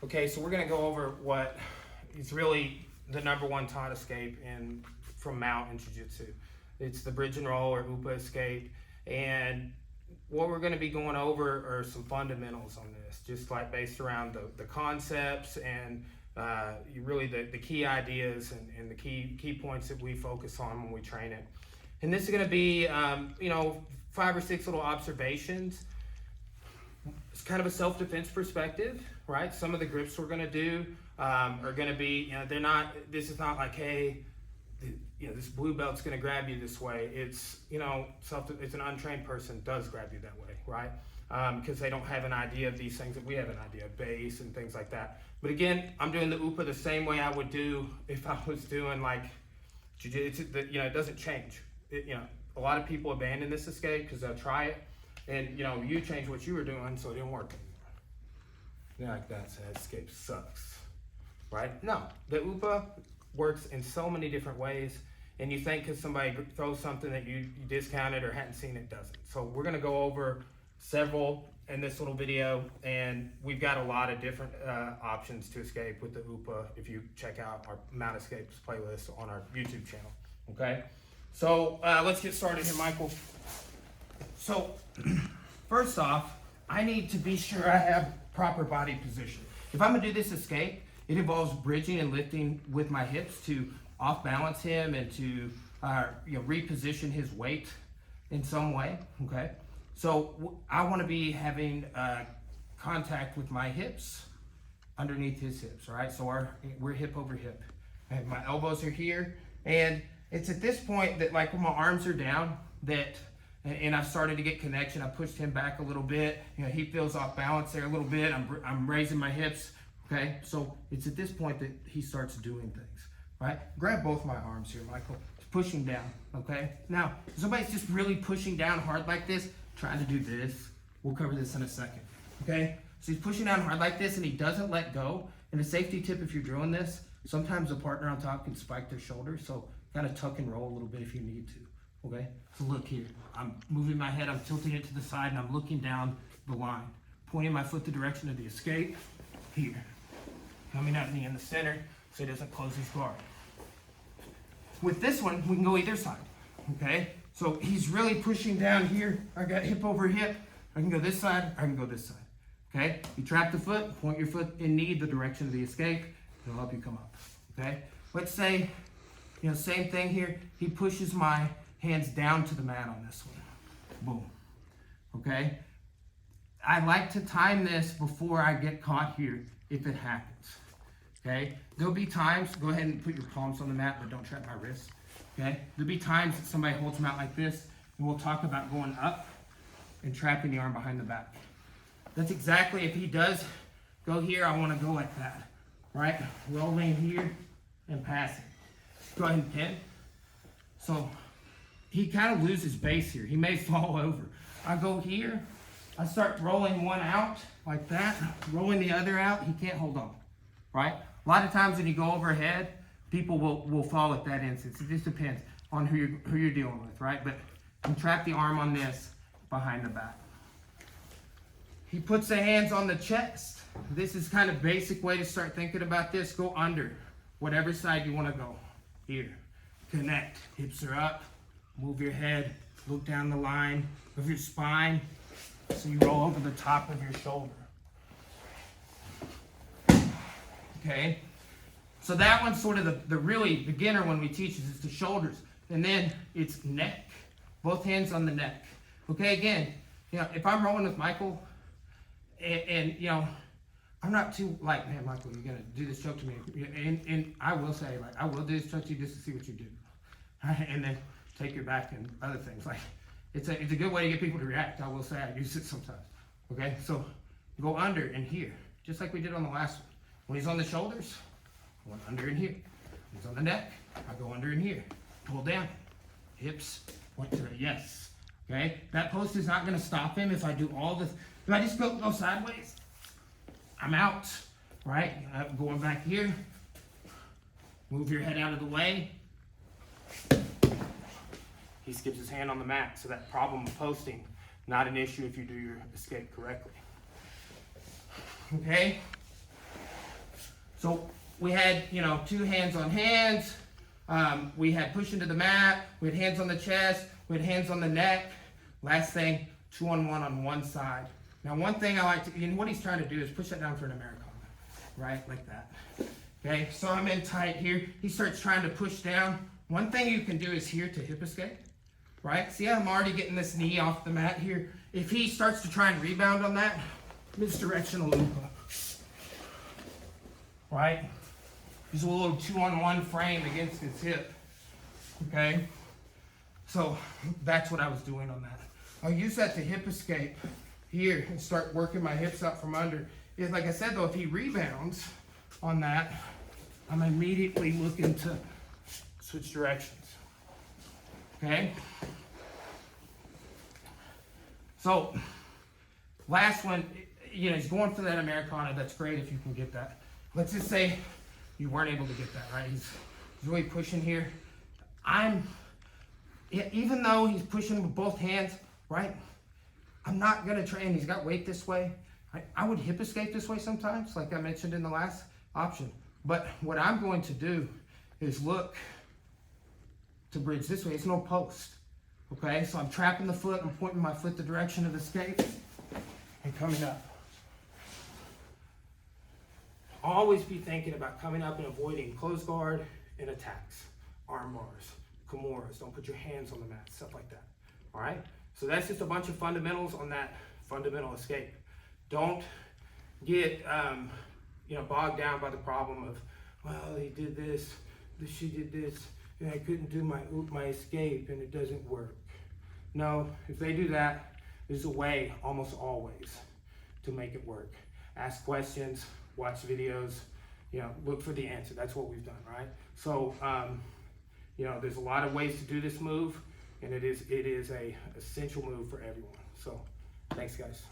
Okay, so we're gonna go over what is really the #1 taught escape from Mount in Jiu-Jitsu. It's the bridge and roll, or Upa Escape. And what we're gonna be going over are some fundamentals on this, just like based around the concepts and really the key ideas and the key points that we focus on when we train it. And this is gonna be, 5 or 6 little observations. It's kind of a self-defense perspective, right? Some of the grips we're going to do are going to be, this is not like, hey, this blue belt's going to grab you this way. It's, it's an untrained person does grab you that way, right? Because they don't have an idea of these things that we have an idea of, base and things like that. But again, I'm doing the Upa the same way I would do if I was doing like Jiu-Jitsu. It doesn't change. A lot of people abandon this escape because they'll try it. And you changed what you were doing, so it didn't work anymore. Like that escape sucks, right? No, the Upa works in so many different ways, and you think because somebody throws something that you discounted or hadn't seen, it doesn't. So we're gonna go over several in this little video, and we've got a lot of different options to escape with the Upa if you check out our Mount Escapes playlist on our YouTube channel, okay? So let's get started here, Michael. So, first off, I need to be sure I have proper body position. If I'm gonna do this escape, it involves bridging and lifting with my hips to off balance him and to reposition his weight in some way, okay? So I wanna be having contact with my hips underneath his hips, right? So we're hip over hip. And my elbows are here, and it's at this point that, like, when my arms are down, and I've started to get connection. I pushed him back a little bit. He feels off balance there a little bit. I'm raising my hips, okay? So it's at this point that he starts doing things, right? Grab both my arms here, Michael. Push him down, okay? Now, if somebody's just really pushing down hard like this, trying to do this. We'll cover this in a second, okay? So he's pushing down hard like this, and he doesn't let go. And a safety tip if you're doing this, sometimes the partner on top can spike their shoulder, so kind of tuck and roll a little bit if you need to. Okay, so look here, I'm moving my head, I'm tilting it to the side, and I'm looking down the line, pointing my foot the direction of the escape, here. Coming at me in the center so he doesn't close his guard. With this one, we can go either side, okay? So he's really pushing down here. I got hip over hip. I can go this side, I can go this side, okay? You trap the foot, point your foot in knee, the direction of the escape, it'll help you come up, okay? Let's say, same thing here, he pushes my hands down to the mat on this one. Boom. Okay? I like to time this before I get caught here if it happens. Okay? There'll be times, go ahead and put your palms on the mat, but don't trap my wrists. Okay? There'll be times that somebody holds them out like this, and we'll talk about going up and trapping the arm behind the back. That's exactly, if he does go here, I want to go like that. Right? Rolling here and passing. Go ahead and pin. So, he kind of loses base here. He may fall over. I go here. I start rolling one out like that, rolling the other out. He can't hold on, right? A lot of times when you go overhead, people will fall at that instance. It just depends on who you're dealing with, right? But you trap the arm on this behind the back. He puts the hands on the chest. This is kind of basic way to start thinking about this. Go under, whatever side you want to go. Here, connect, hips are up. Move your head, look down the line of your spine, so you roll over the top of your shoulder. Okay? So that one's sort of the really beginner one we teach is the shoulders. And then it's neck, both hands on the neck. Okay, again, if I'm rolling with Michael, and I'm not too like, man, Michael, you're gonna do this choke to me. And I will say, like, I will do this choke to you just to see what you do. And then take your back and other things. Like, it's a good way to get people to react. I will say I use it sometimes. Okay, so go under and here, just like we did on the last one. When he's on the shoulders, I went under and here. When he's on the neck, I go under and here. Pull down, hips, point to the yes. Okay, that post is not going to stop him if I do all this. If I just go sideways, I'm out. Right, going back here. Move your head out of the way. He skips his hand on the mat, so that problem of posting, not an issue if you do your escape correctly. Okay? So we had, you know, 2 hands on hands. We had push into the mat. We had hands on the chest. We had hands on the neck. Last thing, 2-on-1 on one side. Now, one thing I like to, and what he's trying to do is push that down for an Americana, right? Like that. Okay, so I'm in tight here. He starts trying to push down. One thing you can do is here to hip escape, right? See how I'm already getting this knee off the mat here? If he starts to try and rebound on that, misdirectional Upa, right? Just a little 2-on-1 frame against his hip, okay? So that's what I was doing on that. I'll use that to hip escape here and start working my hips out from under. If, like I said though, if he rebounds on that, I'm immediately looking to switch directions, okay? So, last one, you know, he's going for that Americana. That's great if you can get that. Let's just say you weren't able to get that, right? He's really pushing here. Even though he's pushing with both hands, right? I'm not gonna try, and he's got weight this way. I would hip escape this way sometimes, like I mentioned in the last option. But what I'm going to do is look to bridge this way. It's no post, okay? So I'm trapping the foot, I'm pointing my foot the direction of the escape, and coming up. Always be thinking about coming up and avoiding close guard and attacks, arm bars, kimuras. Don't put your hands on the mat, stuff like that. All right? So that's just a bunch of fundamentals on that fundamental escape. Don't get bogged down by the problem of, well, he did this, she did this, and I couldn't do my escape and it doesn't work. No, if they do that, there's a way almost always to make it work. Ask questions, watch videos, look for the answer. That's what we've done, right? So, there's a lot of ways to do this move, and it is a essential move for everyone. So, thanks guys.